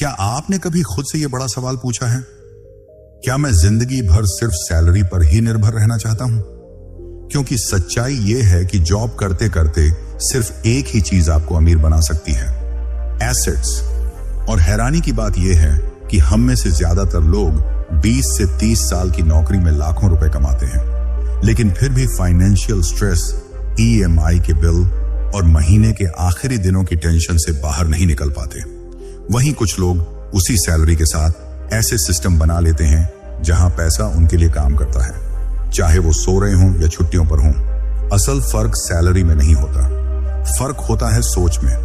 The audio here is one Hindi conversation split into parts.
क्या आपने कभी खुद से यह बड़ा सवाल पूछा है? क्या मैं जिंदगी भर सिर्फ सैलरी पर ही निर्भर रहना चाहता हूं? क्योंकि सच्चाई यह है कि जॉब करते करते सिर्फ एक ही चीज आपको अमीर बना सकती है, एसेट्स। और हैरानी की बात यह है कि हम में से ज्यादातर लोग 20 से 30 साल की नौकरी में लाखों रुपए कमाते हैं, लेकिन फिर भी फाइनेंशियल स्ट्रेस, EMI के बिल और महीने के आखिरी दिनों की टेंशन से बाहर नहीं निकल पाते। वहीं कुछ लोग उसी सैलरी के साथ ऐसे सिस्टम बना लेते हैं जहां पैसा उनके लिए काम करता है, चाहे वो सो रहे हों या छुट्टियों पर हों। असल फर्क सैलरी में नहीं होता, फर्क होता है सोच में।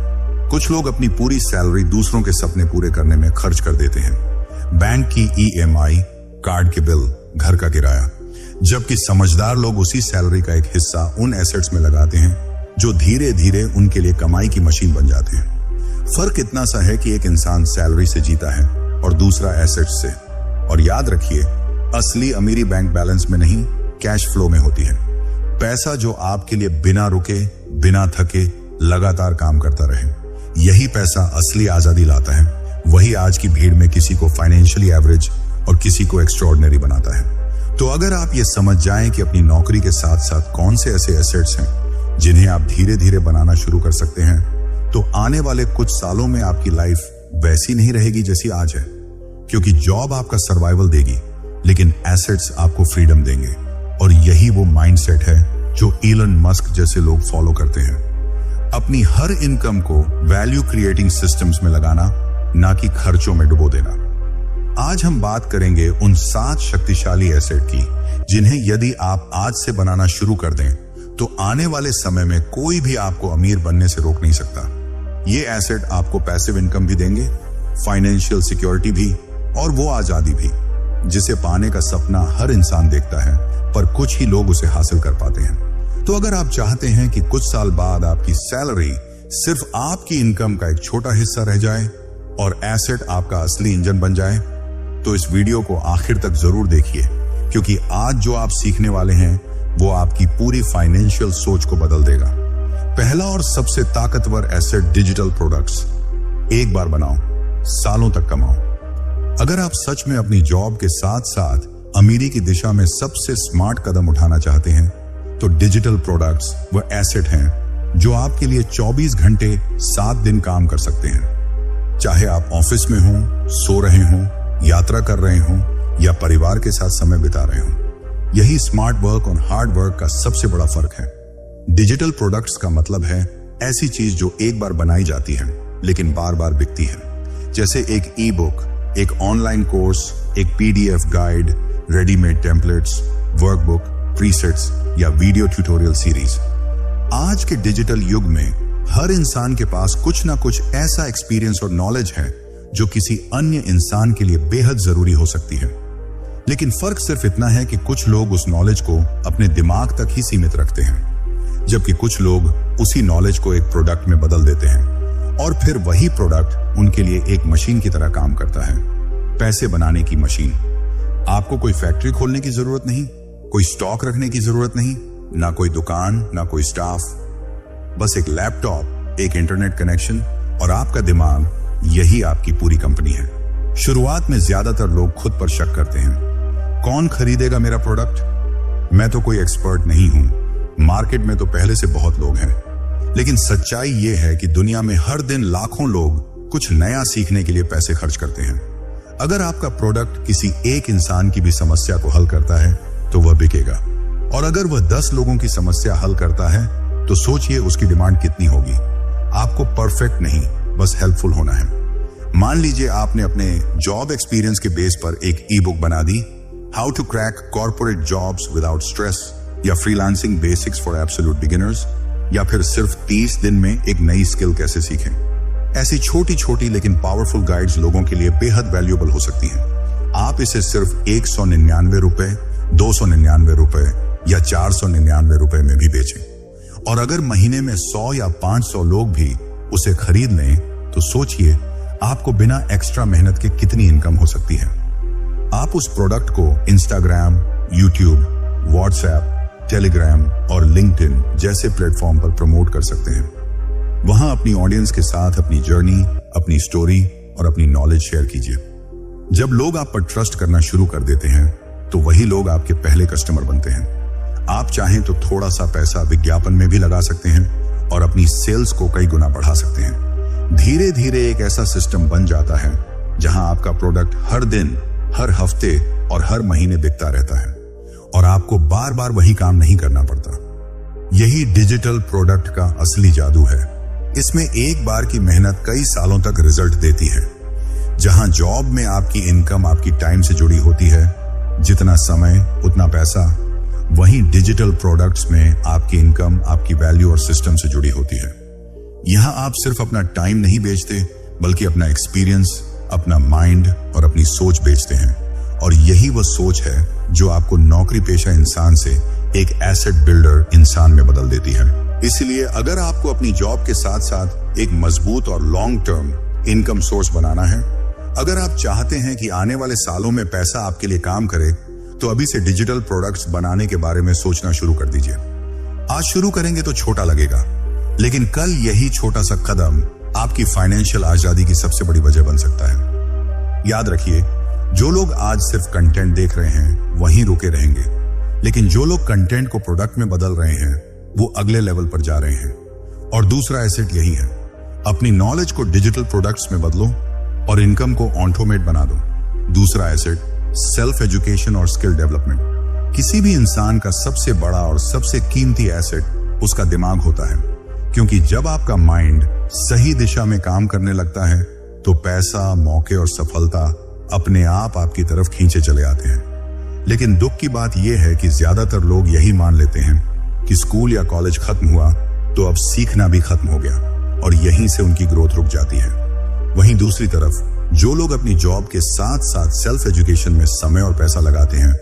कुछ लोग अपनी पूरी सैलरी दूसरों के सपने पूरे करने में खर्च कर देते हैं, बैंक की EMI, कार्ड के बिल, घर का किराया, जबकि समझदार लोग उसी सैलरी का एक हिस्सा उन एसेट्स में लगाते हैं जो धीरे धीरे उनके लिए कमाई की मशीन बन जाते हैं। फर्क इतना सा है कि एक इंसान सैलरी से जीता है और दूसरा एसेट्स से। और याद रखिए, असली अमीरी बैंक बैलेंस में नहीं, कैश फ्लो में होती है। पैसा जो आपके लिए बिना रुके, बिना थके लगातार काम करता रहे, यही पैसा असली आजादी लाता है। वही आज की भीड़ में किसी को फाइनेंशियली एवरेज और किसी को एक्स्ट्रॉर्डिनरी बनाता है। तो अगर आप ये समझ जाएं कि अपनी नौकरी के साथ साथ कौन से ऐसे एसेट्स हैं जिन्हें आप धीरे धीरे बनाना शुरू कर सकते हैं, तो आने वाले कुछ सालों में आपकी लाइफ वैसी नहीं रहेगी जैसी आज है। क्योंकि जॉब आपका सर्वाइवल देगी, लेकिन एसेट्स आपको फ्रीडम देंगे। और यही वो माइंडसेट है जो इलन मस्क जैसे लोग फॉलो करते हैं। अपनी हर इनकम को वैल्यू क्रिएटिंग सिस्टम्स में लगाना, ना कि खर्चों में डुबो देना। आज हम बात करेंगे उन 7 शक्तिशाली एसेट की जिन्हें यदि आप आज से बनाना शुरू कर दें तो आने वाले समय में कोई भी आपको अमीर बनने से रोक नहीं सकता। ये एसेट आपको पैसिव इनकम भी देंगे, फाइनेंशियल सिक्योरिटी भी, और वो आजादी भी जिसे पाने का सपना हर इंसान देखता है, पर कुछ ही लोग उसे हासिल कर पाते हैं। तो अगर आप चाहते हैं कि कुछ साल बाद आपकी सैलरी सिर्फ आपकी इनकम का एक छोटा हिस्सा रह जाए और एसेट आपका असली इंजन बन जाए, तो इस वीडियो को आखिर तक जरूर देखिए, क्योंकि आज जो आप सीखने वाले हैं वो आपकी पूरी फाइनेंशियल सोच को बदल देगा। पहला और सबसे ताकतवर एसेट डिजिटल प्रोडक्ट्स। एक बार बनाओ, सालों तक कमाओ। अगर आप सच में अपनी जॉब के साथ साथ अमीरी की दिशा में सबसे स्मार्ट कदम उठाना चाहते हैं, तो डिजिटल प्रोडक्ट्स वो एसेट हैं जो आपके लिए 24 घंटे 7 दिन काम कर सकते हैं। चाहे आप ऑफिस में हों, सो रहे हों, यात्रा कर रहे हों या परिवार के साथ समय बिता रहे हों। यही स्मार्ट वर्क और हार्ड वर्क का सबसे बड़ा फर्क है। डिजिटल प्रोडक्ट्स का मतलब है ऐसी चीज जो एक बार बनाई जाती है लेकिन बार बार बिकती है, जैसे एक ई-बुक, एक ऑनलाइन कोर्स, एक PDF guide, readymade templates, workbook, presets या वीडियो ट्यूटोरियल सीरीज। आज के डिजिटल युग में हर इंसान के पास कुछ ना कुछ ऐसा एक्सपीरियंस और नॉलेज है जो किसी अन्य इंसान के लिए बेहद जरूरी हो सकती है। लेकिन फर्क सिर्फ इतना है कि कुछ लोग उस नॉलेज को अपने दिमाग तक ही सीमित रखते हैं, जबकि कुछ लोग उसी नॉलेज को एक प्रोडक्ट में बदल देते हैं और फिर वही प्रोडक्ट उनके लिए एक मशीन की तरह काम करता है, पैसे बनाने की मशीन। आपको कोई फैक्ट्री खोलने की जरूरत नहीं, कोई स्टॉक रखने की जरूरत नहीं, ना कोई दुकान, ना कोई स्टाफ, बस एक लैपटॉप, एक इंटरनेट कनेक्शन और आपका दिमाग, यही आपकी पूरी कंपनी है। शुरुआत में ज्यादातर लोग खुद पर शक करते हैं, कौन खरीदेगा मेरा प्रोडक्ट? मैं तो कोई एक्सपर्ट नहीं हूं, मार्केट में तो पहले से बहुत लोग हैं। लेकिन सच्चाई यह है कि दुनिया में हर दिन लाखों लोग कुछ नया सीखने के लिए पैसे खर्च करते हैं। अगर आपका प्रोडक्ट किसी एक इंसान की भी समस्या को हल करता है तो वह बिकेगा, और अगर वह 10 लोगों की समस्या हल करता है तो सोचिए उसकी डिमांड कितनी होगी। आपको परफेक्ट नहीं, बस हेल्पफुल होना है। मान लीजिए आपने अपने जॉब एक्सपीरियंस के बेस पर एक ई-बुक बना दी, how to crack corporate jobs without stress, या freelancing basics for absolute beginners, या फिर सिर्फ 30 दिन में एक नई स्किल कैसे सीखें। ऐसी छोटी छोटी लेकिन पावरफुल गाइड्स लोगों के लिए बेहद वैल्यूएबल हो सकती हैं। आप इसे सिर्फ 199 रुपए, 299 रुपए या 499 रुपए में भी बेचें, और अगर महीने में 100 या 500 लोग भी उसे खरीद लें तो सोचिए आपको बिना एक्स्ट्रा मेहनत के कितनी इनकम हो सकती है। आप उस प्रोडक्ट को इंस्टाग्राम, यूट्यूब, व्हाट्सएप, टेलीग्राम और लिंक्डइन जैसे प्लेटफॉर्म पर प्रमोट कर सकते हैं। वहां अपनी ऑडियंस के साथ अपनी जर्नी, अपनी स्टोरी और अपनी नॉलेज शेयर कीजिए। जब लोग आप पर ट्रस्ट करना शुरू कर देते हैं तो वही लोग आपके पहले कस्टमर बनते हैं। आप चाहें तो थोड़ा सा पैसा विज्ञापन में भी लगा सकते हैं और अपनी सेल्स को कई गुना बढ़ा सकते हैं। धीरे धीरे एक ऐसा सिस्टम बन जाता है जहां आपका प्रोडक्ट हर दिन, हर हफ्ते और हर महीने बिकता रहता है और आपको बार बार वही काम नहीं करना पड़ता। यही डिजिटल प्रोडक्ट का असली जादू है। इसमें एक बार की मेहनत कई सालों तक रिजल्ट देती है। जहां जॉब में आपकी इनकम आपकी टाइम से जुड़ी होती है, जितना समय उतना पैसा, वहीं डिजिटल प्रोडक्ट्स में आपकी इनकम आपकी वैल्यू और सिस्टम से जुड़ी होती है। यहां आप सिर्फ अपना टाइम नहीं बेचते बल्कि अपना एक्सपीरियंस, अपना माइंड और अपनी सोच बेचते हैं। और यही वो सोच है जो आपको नौकरी पेशा इंसान से एक एसेट बिल्डर इंसान में बदल देती है। इसलिए अगर आपको अपनी जॉब के साथ साथ एक मजबूत और लॉन्ग टर्म इनकम सोर्स बनाना है, अगर आप चाहते हैं कि आने वाले सालों में पैसा आपके लिए काम करे, तो अभी से डिजिटल प्रोडक्ट्स बनाने के बारे में सोचना शुरू कर दीजिए। आज शुरू करेंगे तो छोटा लगेगा, लेकिन कल यही छोटा सा कदम आपकी फाइनेंशियल आजादी की सबसे बड़ी वजह बन सकता है। याद रखिए, जो लोग आज सिर्फ कंटेंट देख रहे हैं वहीं रुके रहेंगे, लेकिन जो लोग कंटेंट को प्रोडक्ट में बदल रहे हैं वो अगले लेवल पर जा रहे हैं। और दूसरा एसेट यही है, अपनी नॉलेज को डिजिटल प्रोडक्ट्स में बदलो और इनकम को ऑटोमेट बना दो। दूसरा एसेट सेल्फ एजुकेशन और स्किल डेवलपमेंट। किसी भी इंसान का सबसे बड़ा और सबसे कीमती एसेट उसका दिमाग होता है, क्योंकि जब आपका माइंड सही दिशा में काम करने लगता है तो पैसा, मौके और सफलता अपने आप आपकी तरफ खींचे चले आते हैं। लेकिन दुख की बात यह है कि ज्यादातर लोग यही मान लेते हैं कि स्कूल या कॉलेज खत्म हुआ तो अब सीखना भी खत्म हो गया और यहीं से उनकी ग्रोथ रुक जाती है। वहीं दूसरी तरफ जो लोग अपनी जॉब के साथ साथ सेल्फ एजुकेशन में समय और पैसा लगाते हैं,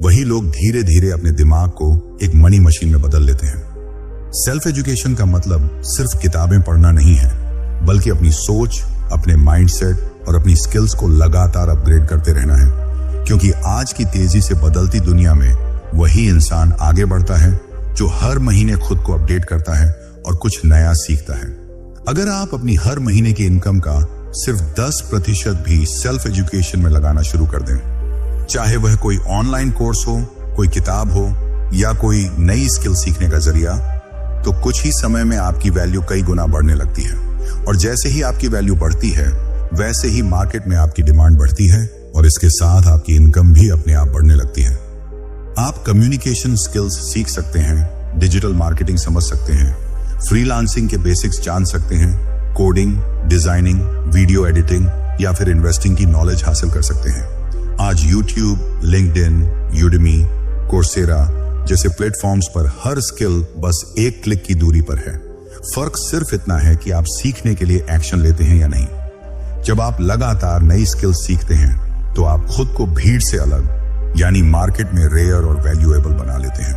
वही लोग धीरे धीरे अपने दिमाग को एक मनी मशीन में बदल लेते हैं। सेल्फ एजुकेशन का मतलब सिर्फ किताबें पढ़ना नहीं है, बल्कि अपनी सोच, अपने माइंडसेट और अपनी स्किल्स को लगातार अपग्रेड करते रहना है। क्योंकि आज की तेजी से बदलती दुनिया में वही इंसान आगे बढ़ता है जो हर महीने खुद को अपडेट करता है और कुछ नया सीखता है। अगर आप अपनी हर महीने की इनकम का सिर्फ 10% भी सेल्फ एजुकेशन में लगाना शुरू कर दें, चाहे वह कोई ऑनलाइन कोर्स हो, कोई किताब हो या कोई नई स्किल सीखने का जरिया, तो कुछ ही समय में आपकी वैल्यू कई गुना बढ़ने लगती है। और जैसे ही आपकी वैल्यू बढ़ती है, वैसे ही मार्केट में आपकी डिमांड बढ़ती है और इसके साथ आपकी इनकम भी अपने आप बढ़ने लगती है। आप कम्युनिकेशन स्किल्स सीख सकते हैं, डिजिटल मार्केटिंग समझ सकते हैं, फ्रीलांसिंग के बेसिक्स जान सकते हैं, कोडिंग, डिजाइनिंग, वीडियो एडिटिंग या फिर इन्वेस्टिंग की नॉलेज हासिल कर सकते हैं। आज यूट्यूब, लिंक्डइन, यूडेमी, कोर्सेरा जैसे प्लेटफॉर्म्स पर हर स्किल बस एक क्लिक की दूरी पर है। फर्क सिर्फ इतना है कि आप सीखने के लिए एक्शन लेते हैं या नहीं। जब आप लगातार नई स्किल सीखते हैं तो आप खुद को भीड़ से अलग, यानी मार्केट में रेयर और वैल्यूएबल बना लेते हैं।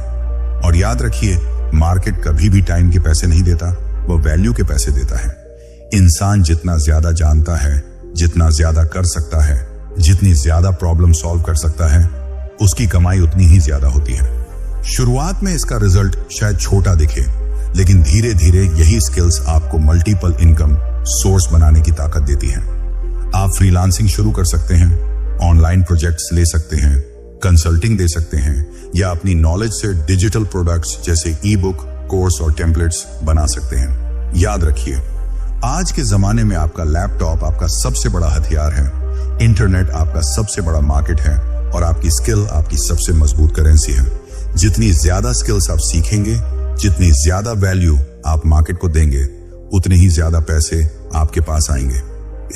और याद रखिए, मार्केट कभी भी टाइम के पैसे नहीं देता, वो वैल्यू के पैसे देता है। इंसान जितना ज्यादा जानता है, जितना ज्यादा कर सकता है, जितनी ज्यादा प्रॉब्लम सॉल्व कर सकता है, उसकी कमाई उतनी ही ज्यादा होती है। शुरुआत में इसका रिजल्ट शायद छोटा दिखे, लेकिन धीरे धीरे यही स्किल्स आपको मल्टीपल इनकम सोर्स बनाने की ताकत देती हैं। आप फ्रीलांसिंग शुरू कर सकते हैं, ऑनलाइन प्रोजेक्ट्स ले सकते हैं, कंसल्टिंग दे सकते हैं या अपनी नॉलेज से डिजिटल प्रोडक्ट्स जैसे ई बुक, कोर्स और टेम्पलेट्स बना सकते हैं। याद रखिए, आज के जमाने में आपका लैपटॉप आपका सबसे बड़ा हथियार है, इंटरनेट आपका सबसे बड़ा मार्केट है और आपकी स्किल आपकी सबसे मजबूत करेंसी है। जितनी ज्यादा स्किल्स आप सीखेंगे, जितनी ज्यादा वैल्यू आप मार्केट को देंगे, उतने ही ज्यादा पैसे आपके पास आएंगे।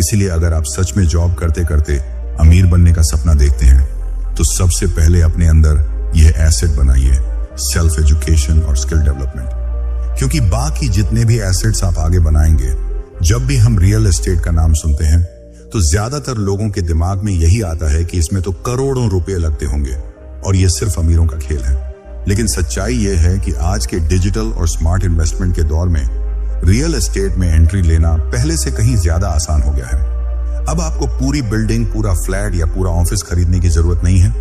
इसलिए अगर आप सच में जॉब करते करते अमीर बनने का सपना देखते हैं, तो सबसे पहले अपने अंदर यह एसेट बनाइए, सेल्फ एजुकेशन और स्किल डेवलपमेंट। क्योंकि बाकी जितने भी एसेट्स आप आगे बनाएंगे, जब भी हम रियल एस्टेट का नाम सुनते हैं तो ज्यादातर लोगों के दिमाग में यही आता है कि इसमें तो करोड़ों रुपए लगते होंगे और यह सिर्फ अमीरों का खेल है। लेकिन सच्चाई यह है कि आज के डिजिटल और स्मार्ट इन्वेस्टमेंट के दौर में रियल एस्टेट में एंट्री लेना पहले से कहीं ज्यादा आसान हो गया है। अब आपको पूरी बिल्डिंग, पूरा फ्लैट या पूरा ऑफिस खरीदने की जरूरत नहीं है,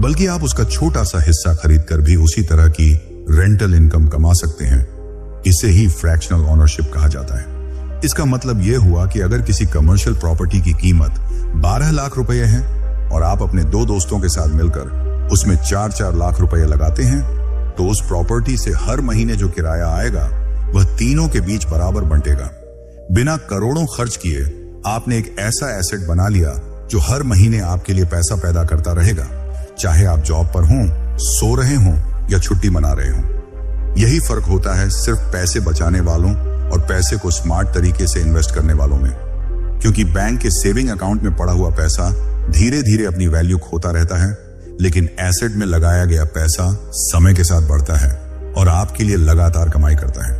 बल्कि आप उसका छोटा सा हिस्सा खरीद कर भी उसी तरह की रेंटल इनकम कमा सकते हैं। इसे ही फ्रैक्शनल ओनरशिप कहा जाता है। इसका मतलब यह हुआ कि अगर किसी कमर्शियल प्रॉपर्टी की कीमत 12 लाख रुपए है और आप अपने 2 दोस्तों के साथ मिलकर उसमें 4-4 लाख रुपए लगाते हैं, तो उस प्रॉपर्टी से हर महीने जो किराया आएगा वह तीनों के बीच बराबर बंटेगा। बिना करोड़ों खर्च किए आपने एक ऐसा एसेट बना लिया जो हर महीने आपके लिए पैसा पैदा करता रहेगा, चाहे आप जॉब पर हों, सो रहे हों या छुट्टी मना रहे हों। यही फर्क होता है सिर्फ पैसे बचाने वालों और पैसे को स्मार्ट तरीके से इन्वेस्ट करने वालों में, क्योंकि बैंक के सेविंग अकाउंट में पड़ा हुआ पैसा धीरे धीरे अपनी वैल्यू खोता रहता है, लेकिन एसेट में लगाया गया पैसा समय के साथ बढ़ता है और आपके लिए लगातार कमाई करता है।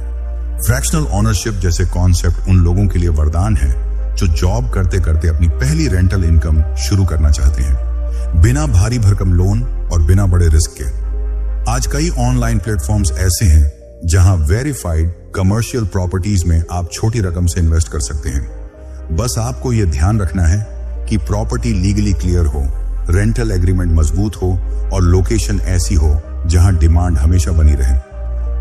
फ्रैक्शनल ओनरशिप जैसे कॉन्सेप्ट उन लोगों के लिए वरदान है जो जॉब करते करते अपनी पहली रेंटल इनकम शुरू करना चाहते हैं, बिना भारी भरकम लोन और बिना बड़े रिस्क के। आज कई ऑनलाइन प्लेटफॉर्म्स ऐसे हैं जहां वेरीफाइड कमर्शियल प्रॉपर्टीज में आप छोटी रकम से इन्वेस्ट कर सकते हैं। बस आपको यह ध्यान रखना है कि प्रॉपर्टी लीगली क्लियर हो, रेंटल एग्रीमेंट मजबूत हो और लोकेशन ऐसी हो जहां डिमांड हमेशा बनी रहे।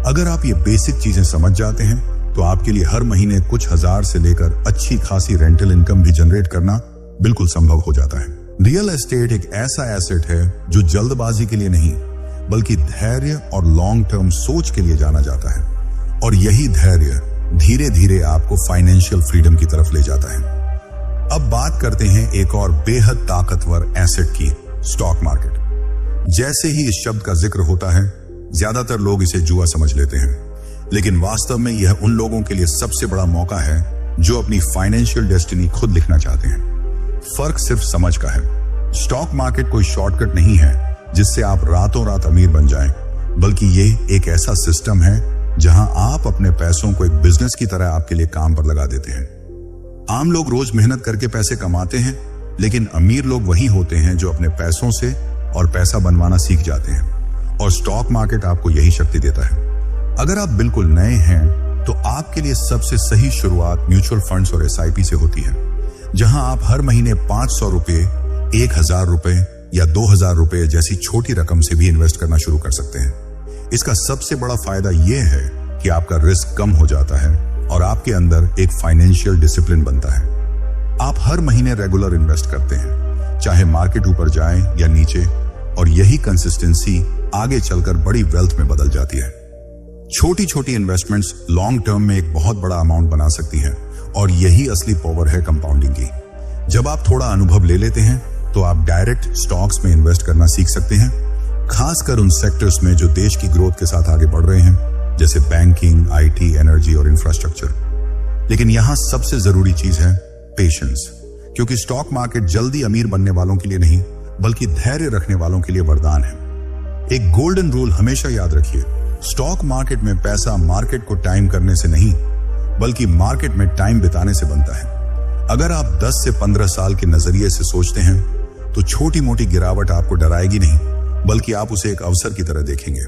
अगर आप ये बेसिक चीजें समझ जाते हैं तो आपके लिए हर महीने कुछ हजार से लेकर अच्छी खासी रेंटल इनकम भी जनरेट करना बिल्कुल संभव हो जाता है। रियल एस्टेट एक ऐसा एसेट है जो जल्दबाजी के लिए नहीं बल्कि धैर्य और लॉन्ग टर्म सोच के लिए जाना जाता है, और यही धैर्य धीरे धीरे आपको फाइनेंशियल फ्रीडम की तरफ ले जाता है। अब बात करते हैं एक और बेहद ताकतवर एसेट की, स्टॉक मार्केट। जैसे ही इस शब्द का जिक्र होता है ज्यादातर लोग इसे जुआ समझ लेते हैं, लेकिन वास्तव में यह उन लोगों के लिए सबसे बड़ा मौका है जो अपनी फाइनेंशियल डेस्टिनी खुद लिखना चाहते हैं। फर्क सिर्फ समझ का है। स्टॉक मार्केट कोई शॉर्टकट नहीं है जिससे आप रातों रात अमीर बन जाएं, बल्कि ये एक ऐसा सिस्टम है जहां आप अपने पैसों को एक बिजनेस की तरह आपके लिए काम पर लगा देते हैं। आम लोग रोज मेहनत करके पैसे कमाते हैं, लेकिन अमीर लोग वही होते हैं जो अपने पैसों से और पैसा बनवाना सीख जाते हैं, और स्टॉक मार्केट आपको यही शक्ति देता है। अगर आप बिल्कुल नए हैं तो आपके लिए सबसे सही शुरुआत म्यूचुअल फंड्स और SIP से होती है, जहां आप हर महीने 500 रुपए, 1000 रुपए या 2000 रुपए जैसी छोटी रकम से भी इन्वेस्ट करना शुरू कर सकते हैं। इसका सबसे बड़ा फायदा यह है कि आपका रिस्क कम हो जाता है और आपके अंदर एक फाइनेंशियल डिसिप्लिन बनता है। आप हर महीने रेगुलर इन्वेस्ट करते हैं, चाहे मार्केट ऊपर जाए या नीचे, और यही कंसिस्टेंसी आगे चलकर बड़ी वेल्थ में बदल जाती है। छोटी छोटी इन्वेस्टमेंट्स लॉन्ग टर्म में एक बहुत बड़ा अमाउंट बना सकती हैं, और यही असली पावर है कंपाउंडिंग की। जब आप थोड़ा अनुभव ले लेते हैं तो आप डायरेक्ट स्टॉक्स में इन्वेस्ट करना सीख सकते हैं, खासकर उन सेक्टर्स में जो देश की ग्रोथ के साथ आगे बढ़ रहे हैं, जैसे बैंकिंग, IT, एनर्जी और इंफ्रास्ट्रक्चर। लेकिन यहां सबसे जरूरी चीज है पेशेंस, क्योंकि स्टॉक मार्केट जल्दी अमीर बनने वालों के लिए नहीं बल्कि धैर्य रखने वालों के लिए वरदान है। एक गोल्डन रूल हमेशा याद रखिए, स्टॉक मार्केट में पैसा मार्केट को टाइम करने से नहीं बल्कि मार्केट में टाइम बिताने से बनता है। अगर आप 10 से 15 साल के नजरिए से सोचते हैं तो छोटी मोटी गिरावट आपको डराएगी नहीं, बल्कि आप उसे एक अवसर की तरह देखेंगे।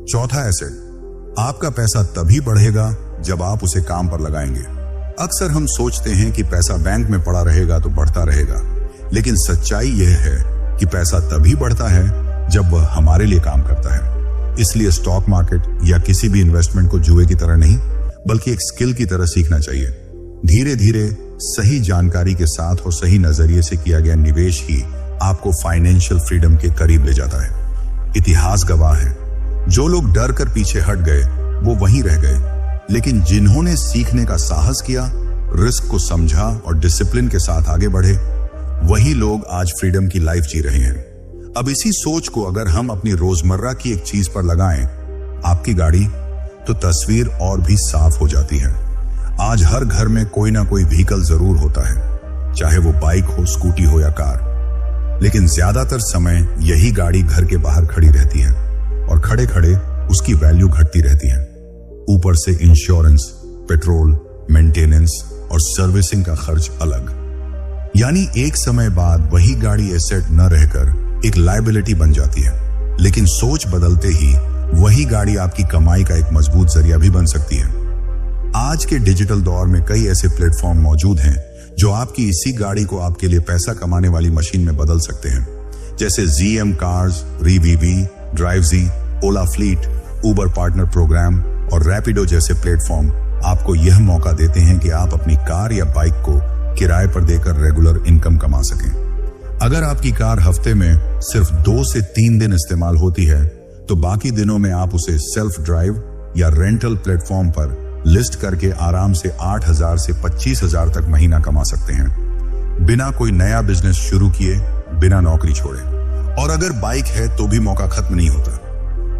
चौथा एसेट, आपका पैसा तभी बढ़ेगा जब आप उसे काम पर लगाएंगे। अक्सर हम सोचते हैं कि पैसा बैंक में पड़ा रहेगा तो बढ़ता रहेगा, लेकिन सच्चाई यह है कि पैसा तभी बढ़ता है जब वह हमारे लिए काम करता है। इसलिए स्टॉक मार्केट या किसी भी इन्वेस्टमेंट को जुए की तरह नहीं बल्कि एक स्किल की तरह सीखना चाहिए। धीरे धीरे सही जानकारी के साथ और सही नजरिए से किया गया निवेश ही आपको फाइनेंशियल फ्रीडम के करीब ले जाता है। इतिहास गवाह है, जो लोग डर कर पीछे हट गए वो वहीं रह गए, लेकिन जिन्होंने सीखने का साहस किया, रिस्क को समझा और डिसिप्लिन के साथ आगे बढ़े, वही लोग आज फ्रीडम की लाइफ जी रहे हैं। अब इसी सोच को अगर हम अपनी रोजमर्रा की एक चीज पर लगाएं, आपकी गाड़ी, तो तस्वीर और भी साफ हो जाती है। आज हर घर में कोई ना कोई व्हीकल जरूर होता है, चाहे वो बाइक हो, स्कूटी हो या कार, लेकिन ज्यादातर समय यही गाड़ी घर के बाहर खड़ी रहती है और खड़े खड़े उसकी वैल्यू घटती रहती है। ऊपर से इंश्योरेंस, पेट्रोल, मेंटेनेंस और सर्विसिंग का खर्च अलग। यानी एक समय बाद वही गाड़ी एसेट न रहकर एक लायबिलिटी बन जाती है, लेकिन सोच बदलते ही वही गाड़ी आपकी कमाई का एक मजबूत जरिया भी बन सकती है। आज के डिजिटल दौर में कई ऐसे प्लेटफॉर्म मौजूद हैं जो आपकी इसी गाड़ी को आपके लिए पैसा कमाने वाली मशीन में बदल सकते हैं, जैसे ZM कार्स, Revivi, DriveZ, ओला फ्लीट, उबर पार्टनर प्रोग्राम और रैपिडो जैसे प्लेटफॉर्म आपको यह मौका देते हैं कि आप अपनी कार या बाइक को किराए पर देकर रेगुलर इनकम कमा सकें। अगर आपकी कार हफ्ते में सिर्फ 2 से 3 दिन इस्तेमाल होती है तो बाकी दिनों में आप उसे सेल्फ ड्राइव या रेंटल प्लेटफॉर्म पर लिस्ट करके आराम से 8,000 से 25,000 तक महीना कमा सकते हैं, बिना कोई नया बिजनेस शुरू किए, बिना नौकरी छोड़े। और अगर बाइक है तो भी मौका खत्म नहीं होता।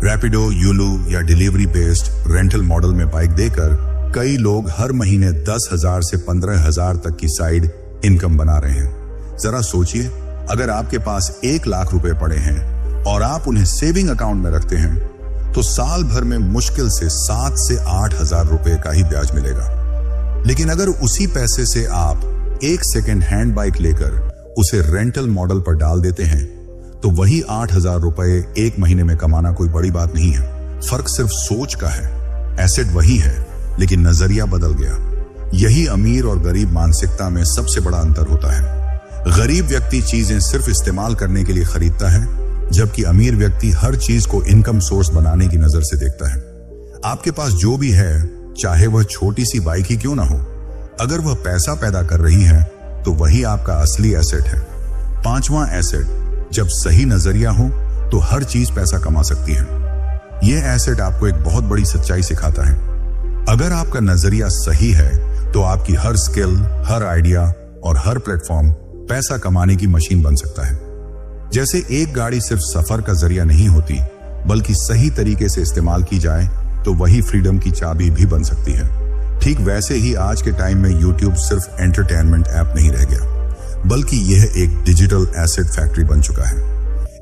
रैपिडो, यूलू या डिलीवरी बेस्ड रेंटल मॉडल में बाइक देकर कई लोग हर महीने 10,000 से 15,000 तक की साइड इनकम बना रहे हैं। जरा सोचिए, अगर आपके पास 1 लाख रुपए पड़े हैं और आप उन्हें सेविंग अकाउंट में रखते हैं तो साल भर में मुश्किल से 7 से 8,000 रुपए का ही ब्याज मिलेगा। लेकिन अगर उसी पैसे से आप एक सेकेंड हैंड बाइक लेकर उसे रेंटल मॉडल पर डाल देते हैं तो वही 8,000 रुपए एक महीने में कमाना कोई बड़ी बात नहीं है। फर्क सिर्फ सोच का है। एसेट वही है लेकिन नजरिया बदल गया। यही अमीर और गरीब मानसिकता में सबसे बड़ा अंतर होता है। गरीब व्यक्ति चीजें सिर्फ इस्तेमाल करने के लिए खरीदता है, जबकि अमीर व्यक्ति हर चीज को इनकम सोर्स बनाने की नजर से देखता है। आपके पास जो भी है, चाहे वह छोटी सी बाइक ही क्यों ना हो, अगर वह पैसा पैदा कर रही है तो वही आपका असली एसेट है। 5वां एसेट, जब सही नजरिया हो तो हर चीज पैसा कमा सकती है। यह एसेट आपको एक बहुत बड़ी सच्चाई सिखाता है। अगर आपका नजरिया सही है तो आपकी हर स्किल, हर आइडिया और हर प्लेटफॉर्म पैसा कमाने की मशीन बन सकता है। जैसे एक गाड़ी सिर्फ सफर का जरिया नहीं होती, बल्कि सही तरीके से इस्तेमाल की जाए तो वही फ्रीडम की चाबी भी बन सकती है। ठीक वैसे ही आज के टाइम में YouTube सिर्फ एंटरटेनमेंट ऐप नहीं रह गया, बल्कि यह एक डिजिटल एसेट फैक्ट्री बन चुका है।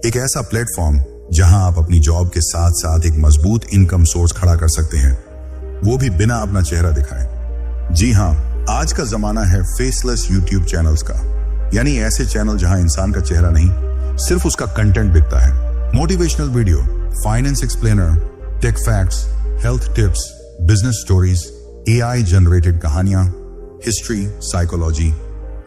एक ऐसा प्लेटफॉर्म जहां आप अपनी जॉब के साथ साथ एक मजबूत इनकम सोर्स खड़ा कर सकते हैं, वो भी बिना अपना चेहरा दिखाए। जी हां, आज का जमाना है फेसलेस YouTube चैनल्स का, यानी ऐसे चैनल जहां इंसान का चेहरा नहीं, सिर्फ उसका कंटेंट बिकता है। Motivational video, finance explainer, tech facts, health tips, business stories, AI generated कहानियां, हिस्ट्री, साइकोलॉजी,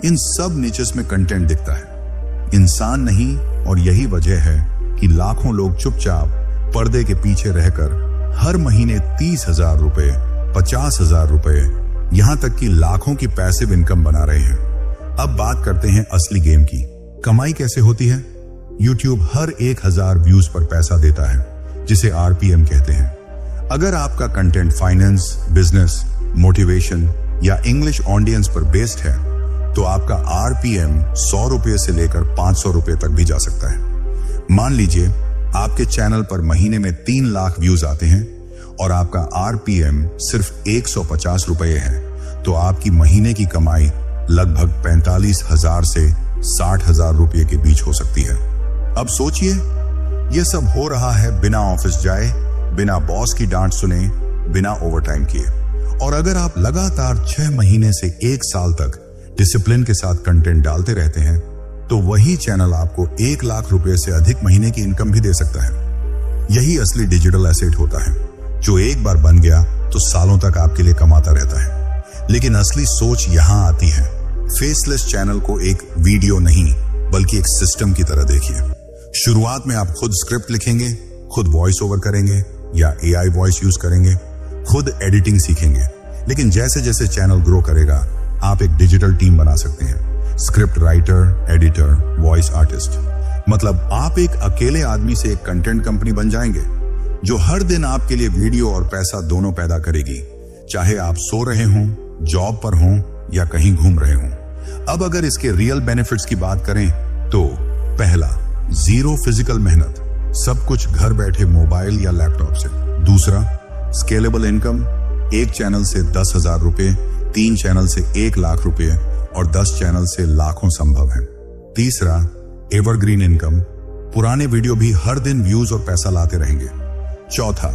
इन सब नीचेस में कंटेंट दिखता है, इंसान नहीं। और यही वजह है कि लाखों लोग चुपचाप पर्दे के पीछे रहकर हर महीने 30,000 रुपए, 50,000 रुपए, यहां तक कि लाखों की पैसिव इनकम बना रहे हैं। अब बात करते हैं असली गेम की। कमाई कैसे होती है? YouTube हर 1,000 व्यूज पर पैसा देता है, जिसे RPM कहते हैं। अगर आपका कंटेंट फाइनेंस, बिजनेस, मोटिवेशन या इंग्लिश ऑडियंस पर बेस्ड है तो आपका RPM 100 रुपए से लेकर 500 रुपए तक भी जा सकता है। मान लीजिए आपके चैनल पर महीने में 3 लाख व्यूज आते हैं और आपका RPM सिर्फ 150 रुपए है, तो आपकी महीने की कमाई लगभग 45,000 से 60,000 रुपए के बीच हो सकती है। अब सोचिए, यह सब हो रहा है बिना ऑफिस जाए, बिना बॉस की डांट सुने, बिना ओवरटाइम किए। और अगर आप लगातार 6 महीने से 1 साल तक डिसिप्लिन के साथ कंटेंट डालते रहते हैं तो वही चैनल आपको 1 लाख रुपए से अधिक महीने की इनकम भी दे सकता है। यही असली डिजिटल एसेट होता है, जो एक बार बन गया तो सालों तक आपके लिए कमाता रहता है। लेकिन असली सोच यहां आती है। फेसलेस चैनल को एक वीडियो नहीं, बल्कि एक सिस्टम की तरह देखिए। शुरुआत में आप खुद स्क्रिप्ट लिखेंगे, खुद वॉइस ओवर करेंगे या AI वॉइस यूज करेंगे, खुद एडिटिंग सीखेंगे। लेकिन जैसे जैसे चैनल ग्रो करेगा, आप एक डिजिटल टीम बना सकते हैं। Script writer, editor, voice artist, मतलब आप एक अकेले आदमी से एक कंटेंट कंपनी बन जाएंगे जो हर दिन आपके लिए वीडियो और पैसा दोनों पैदा करेगी, चाहे आप सो रहे हों, जॉब पर हों या कहीं घूम रहे हों। अब अगर इसके रियल बेनिफिट्स की बात करें तो पहला, 0 फिजिकल मेहनत, सब कुछ घर बैठे मोबाइल या लैपटॉप से। दूसरा, स्केलेबल इनकम, एक चैनल से 10,000 रुपए, 3 चैनल से 1 लाख रुपए और 10 चैनल से लाखों संभव है। तीसरा, एवरग्रीन इनकम, पुराने वीडियो भी हर दिन व्यूज और पैसा लाते रहेंगे। चौथा,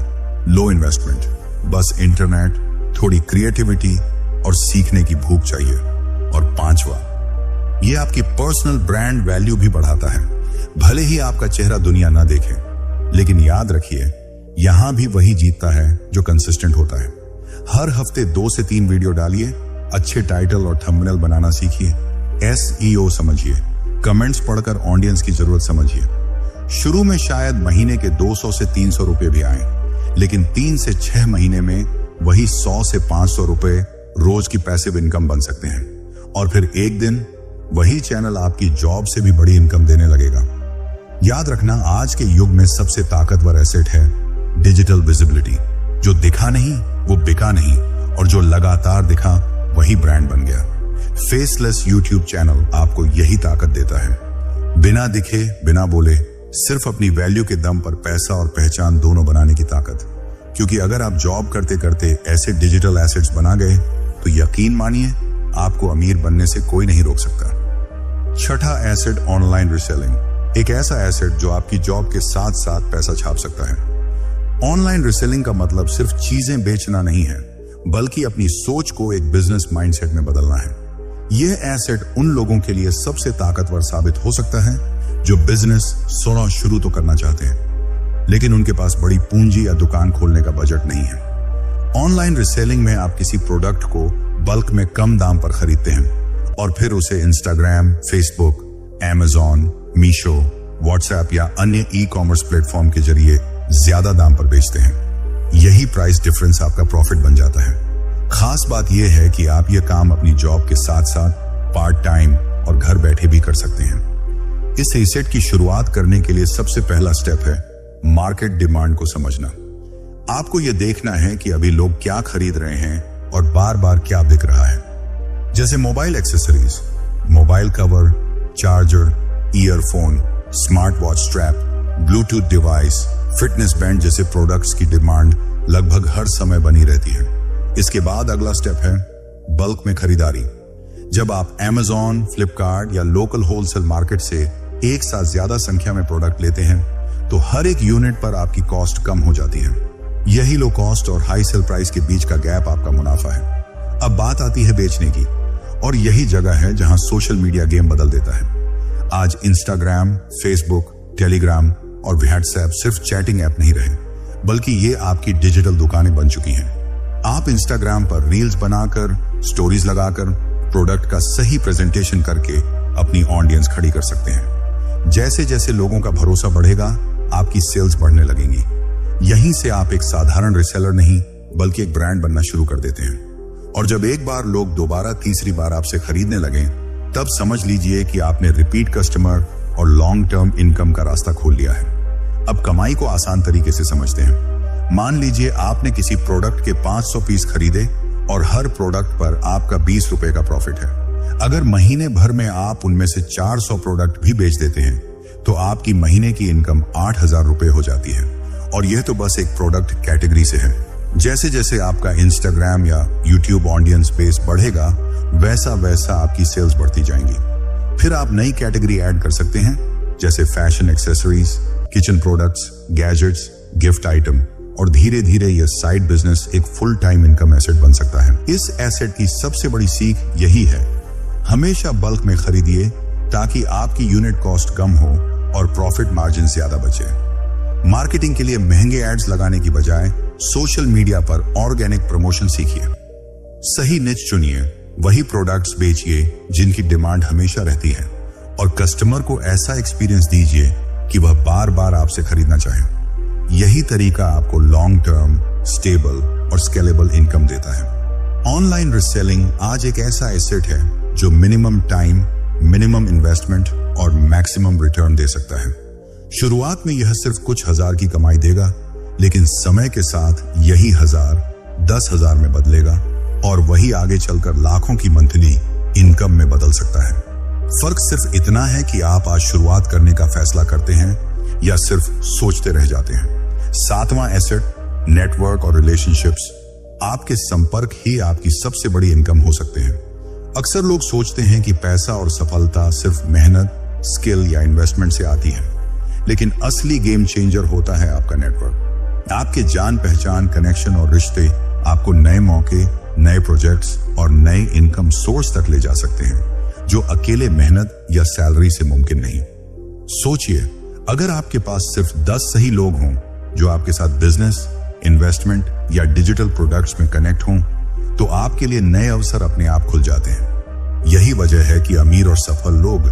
लो इन्वेस्टमेंट, बस इंटरनेट, थोड़ी क्रिएटिविटी और सीखने की भूख चाहिए। और पांचवा, ये आपकी पर्सनल ब्रांड वैल्यू भी बढ़ाता है। भले ही आपका चेहरा दुनिया ना देखे, लेकिन याद रखिए, यहां भी वही जीतता है जो कंसिस्टेंट होता है। हर हफ्ते 2 से 3 वीडियो डालिए, अच्छे टाइटल और थंबनेल बनाना सीखिए, SEO समझिए, कमेंट्स पढ़कर ऑडियंस की जरूरत समझिए। शुरू में शायद महीने के 200 से 300 रुपए भी आए, लेकिन 3 से 6 महीने में वही 100 से 500 रुपए रोज की पैसिव इनकम बन सकते हैं। और फिर एक दिन वही चैनल आपकी जॉब से भी बड़ी इनकम देने लगेगा। याद रखना, आज के युग में सबसे ताकतवर एसेट है डिजिटल विजिबिलिटी। जो दिखा नहीं वो बिका नहीं, और जो लगातार दिखा वही ब्रांड बन गया। फेसलेस यूट्यूब चैनल आपको यही ताकत देता है। बिना दिखे, बिना बोले, सिर्फ अपनी वैल्यू के दम पर पैसा और पहचान दोनों बनाने की ताकत। क्योंकि अगर आप जॉब करते करते ऐसे डिजिटल एसेट्स बना गए तो यकीन मानिए आपको अमीर बनने से कोई नहीं रोक सकता। छठा एसेट, ऑनलाइन रीसेलिंग। एक ऐसा एसेट जो आपकी जॉब के साथ साथ पैसा छाप सकता है। ऑनलाइन रीसेलिंग का मतलब सिर्फ चीजें बेचना नहीं है, बल्कि अपनी सोच को एक बिजनेस माइंडसेट में बदलना है। यह एसेट उन लोगों के लिए सबसे ताकतवर साबित हो सकता है जो बिजनेस शुरू तो करना चाहते हैं, लेकिन उनके पास बड़ी पूंजी या दुकान खोलने का बजट नहीं है। ऑनलाइन रीसेलिंग में आप किसी प्रोडक्ट को बल्क में कम दाम पर खरीदते हैं और फिर उसे Instagram, Facebook, Amazon, Meesho, WhatsApp या अन्य ई-कॉमर्स प्लेटफॉर्म के जरिए ज्यादा दाम पर बेचते हैं। यही प्राइस डिफरेंस आपका प्रॉफिट बन जाता है। खास बात यह है कि आप यह काम अपनी जॉब के साथ साथ पार्ट टाइम और घर बैठे भी कर सकते हैं। इस एसेट की शुरुआत करने के लिए सबसे पहला स्टेप है मार्केट डिमांड को समझना। आपको यह देखना है कि अभी लोग क्या खरीद रहे हैं और बार बार क्या बिक रहा है। जैसे mobile accessories, mobile cover, charger, earphone, smart watch strap, Bluetooth device, fitness band जैसे प्रोडक्ट्स की डिमांड लगभग हर समय बनी रहती है। इसके बाद अगला स्टेप है बल्क में खरीदारी। जब आप Amazon, फ्लिपकार्ट या लोकल होलसेल मार्केट से एक साथ ज्यादा संख्या में प्रोडक्ट लेते हैं तो हर एक यूनिट पर आपकी कॉस्ट कम हो जाती है। यही लो कॉस्ट और हाई सेल प्राइस के बीच का गैप आपका मुनाफा है। अब बात आती है बेचने की, और यही जगह है जहां सोशल मीडिया गेम बदल देता है। आज इंस्टाग्राम, फेसबुक, टेलीग्राम और व्हाट्सएप सिर्फ चैटिंग ऐप नहीं रहे, बल्कि ये आपकी डिजिटल दुकानें बन चुकी हैं। आप इंस्टाग्राम पर रील्स बनाकर, स्टोरीज लगाकर, प्रोडक्ट का सही प्रेजेंटेशन करके अपनी ऑडियंस खड़ी कर सकते हैं। जैसे जैसे लोगों का भरोसा बढ़ेगा, आपकी सेल्स बढ़ने लगेंगी। यहीं से आप एक साधारण रिसेलर नहीं बल्कि एक ब्रांड बनना शुरू कर देते हैं। और जब एक बार लोग दोबारा तीसरी बार आपसे खरीदने लगे, तब समझ लीजिए कि आपने रिपीट कस्टमर और लॉन्ग टर्म इनकम का रास्ता खोल लिया है। अब कमाई को आसान तरीके से समझते हैं। मान लीजिए आपने किसी प्रोडक्ट के 500 पीस खरीदे और हर प्रोडक्ट पर आपका 20 रुपए का प्रॉफिट है। अगर महीने भर में आप उनमें से 400 प्रोडक्ट भी बेच देते हैं तो आपकी महीने की इनकम 8,000 रुपए हो जाती है। और यह तो बस एक प्रोडक्ट कैटेगरी से है। जैसे जैसे आपका इंस्टाग्राम या यूट्यूब ऑडियंस बेस बढ़ेगा, वैसा वैसा आपकी सेल्स बढ़ती जाएंगी। फिर आप नई कैटेगरी ऐड कर सकते हैं, जैसे fashion accessories, kitchen products, gadgets, gift item, और धीरे धीरे यह साइड बिजनेस एक फुल टाइम इनकम एसेट बन सकता है। इस एसेट की सबसे बड़ी सीख यही है, हमेशा बल्क में खरीदिए ताकि आपकी यूनिट कॉस्ट कम हो और प्रॉफिट मार्जिन ज्यादा बचे। मार्केटिंग के लिए महंगे एड्स लगाने की बजाय सोशल मीडिया पर ऑर्गेनिक प्रमोशन सीखिए। सही निच चुनिए, वही प्रोडक्ट्स बेचिए जिनकी डिमांड हमेशा रहती है, और कस्टमर को ऐसा एक्सपीरियंस दीजिए कि वह बार बार आपसे खरीदना चाहे। यही तरीका आपको लॉन्ग टर्म, स्टेबल और स्केलेबल इनकम देता है। ऑनलाइन रीसेलिंग आज एक ऐसा एसेट है जो मिनिमम टाइम, मिनिमम इन्वेस्टमेंट और मैक्सिमम रिटर्न दे सकता है। शुरुआत में यह सिर्फ कुछ हजार की कमाई देगा, लेकिन समय के साथ यही 1000, 10,000 में बदलेगा और वही आगे चलकर लाखों की मंथली इनकम में बदल सकता है। फर्क सिर्फ इतना है कि आप आज शुरुआत करने का फैसला करते हैं या सिर्फ सोचते रह जाते हैं। 7वां एसेट, नेटवर्क और रिलेशनशिप्स। आपके संपर्क ही आपकी सबसे बड़ी इनकम हो सकते हैं। अक्सर लोग सोचते हैं कि पैसा और सफलता सिर्फ मेहनत, स्किल या इन्वेस्टमेंट से आती है, लेकिन असली गेम चेंजर होता है आपका नेटवर्क। आपके जान पहचान, कनेक्शन और रिश्ते आपको नए मौके, नए प्रोजेक्ट्स और नए इनकम सोर्स तक ले जा सकते हैं, जो अकेले मेहनत या सैलरी से मुमकिन नहीं। सोचिए, अगर आपके पास सिर्फ 10 सही लोग हों जो आपके साथ बिजनेस, इन्वेस्टमेंट या डिजिटल प्रोडक्ट्स में कनेक्ट हों, तो आपके लिए नए अवसर अपने आप खुल जाते हैं। यही वजह है कि अमीर और सफल लोग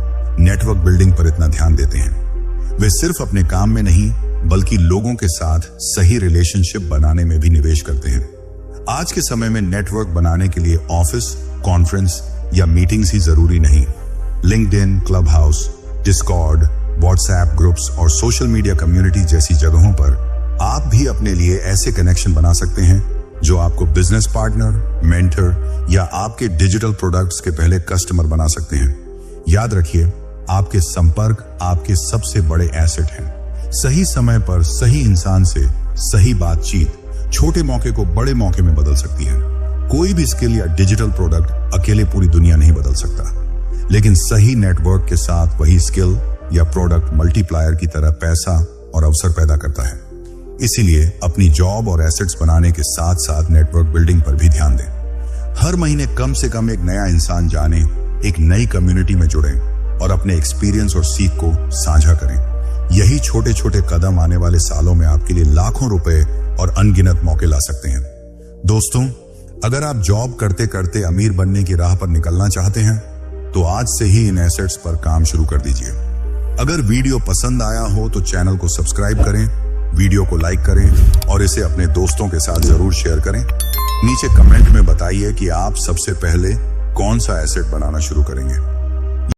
नेटवर्क बिल्डिंग पर इतना ध्यान देते हैं। वे सिर्फ अपने काम में नहीं बल्कि लोगों के साथ सही रिलेशनशिप बनाने में भी निवेश करते हैं। आज के समय में नेटवर्क बनाने के लिए ऑफिस, कॉन्फ्रेंस या मीटिंग्स ही जरूरी नहीं। LinkedIn, club house, Discord, WhatsApp groups और सोशल मीडिया कम्युनिटी जैसी जगहों पर आप भी अपने लिए ऐसे कनेक्शन बना सकते हैं जो आपको बिजनेस पार्टनर, मेंटर या आपके डिजिटल प्रोडक्ट्स के पहले कस्टमर बना सकते हैं। याद रखिए, आपके संपर्क आपके सबसे बड़े एसेट हैं। सही समय पर सही इंसान से सही बातचीत छोटे मौके को बड़े मौके में बदल सकती है। कोई भी स्किल या डिजिटल प्रोडक्ट अकेले पूरी दुनिया नहीं बदल सकता, लेकिन सही नेटवर्क के साथ वही स्किल या प्रोडक्ट मल्टीप्लायर की तरह पैसा और अवसर पैदा करता है। इसीलिए अपनी जॉब और एसेट्स बनाने के साथ साथ नेटवर्क बिल्डिंग पर भी ध्यान दें। हर महीने कम से कम एक नया इंसान जाने, एक नई कम्युनिटी में जुड़ें और अपने एक्सपीरियंस और सीख को साझा करें। यही छोटे छोटे कदम आने वाले सालों में आपके लिए लाखों रुपए और अनगिनत मौके ला सकते हैं। दोस्तों, अगर आप जॉब करते करते अमीर बनने की राह पर निकलना चाहते हैं तो आज से ही इन एसेट्स पर काम शुरू कर दीजिए। अगर वीडियो पसंद आया हो तो चैनल को सब्सक्राइब करें, वीडियो को लाइक करें और इसे अपने दोस्तों के साथ जरूर शेयर करें। नीचे कमेंट में बताइए कि आप सबसे पहले कौन सा एसेट बनाना शुरू करेंगे।